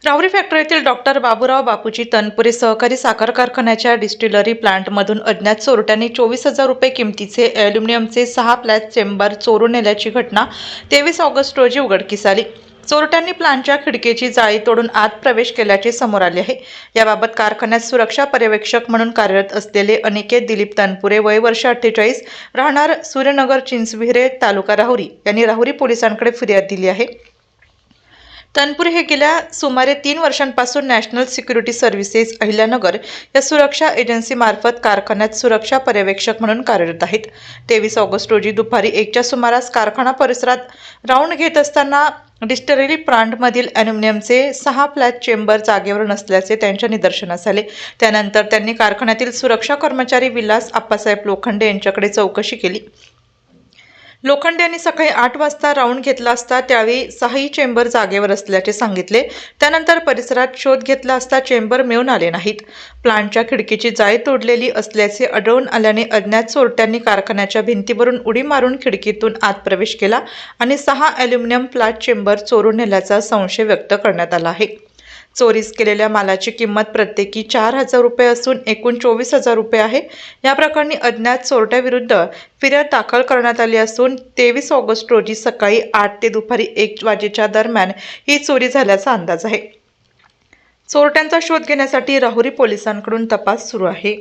Rahuri फॅक्टरीतील doctor Baburao Bapuji Tanpure सहकारी साखर कारखान्याच्या डिस्टिलरी प्लांटमधून अज्ञात चोरट्यांनी 24,000 रुपये किमतीचे ॲल्युमिनियमचे 6 फ्लॅश चेंबर चोरून नेल्याची घटना 23 ऑगस्ट रोजी उघडकीस आली। चोरट्यांनी प्लांटच्या खिडकीची जाळी तोडून आत प्रवेश केल्याचे समोर आले आहे। याबाबत कारखान्यात सुरक्षा पर्यवेक्षक म्हणून कार्यरत असलेले अनिकेत दिलीप तनपुरे वय वर्ष 48 राहणार सूर्यनगर चिंचविहिरे तालुका राहुरी यांनी राहुरी पोलिसांकडे फिर्याद दिली आहे। तनपुरे हे गेल्या सुमारे 3 वर्षांपासून नॅशनल सिक्युरिटी सर्व्हिसेस अहिल्यानगर या सुरक्षा एजन्सीमार्फत कारखान्यात सुरक्षा पर्यवेक्षक म्हणून कार्यरत आहेत। 23 ऑगस्ट रोजी दुपारी 1च्या सुमारास कारखाना परिसरात राऊंड घेत असताना डिस्टिलरी प्लांटमधील ॲल्युमिनियमचे 6 फ्लॅश चेंबर जागेवर नसल्याचे त्यांच्या निदर्शनास आले। त्यानंतर त्यांनी कारखान्यातील सुरक्षा कर्मचारी विलास आप्पासाहेब लोखंडे यांच्याकडे चौकशी केली। लोखंडे यांनी सकाळी 8 वाजता राऊंड घेतला असता त्यावेळी 6ही चेंबर जागेवर असल्याचे सांगितले। त्यानंतर परिसरात शोध घेतला असता चेंबर मिळून आले नाहीत। प्लांटच्या खिडकीची जाळी तोडलेली असल्याचे आढळून आल्याने अज्ञात चोरट्यांनी कारखान्याच्या भिंतीवरून उडी मारून खिडकीतून आत प्रवेश केला आणि 6 ॲल्युमिनियम फ्लॅश चेंबर चोरून नेल्याचा संशय व्यक्त करण्यात आला आहे। चोरीस केलेल्या मालाची किंमत प्रत्येकी 4,000 रुपये असून एकूण 24,000 रुपये आहे। या प्रकरणी अज्ञात चोरट्याविरुद्ध फिर्याद दाखल करण्यात आली असून 23 ऑगस्ट रोजी सकाळी 8 ते दुपारी 1 वाजेच्या दरम्यान ही चोरी झाल्याचा अंदाज आहे। चोरट्यांचा शोध घेण्यासाठी राहुरी पोलिसांकडून तपास सुरू आहे।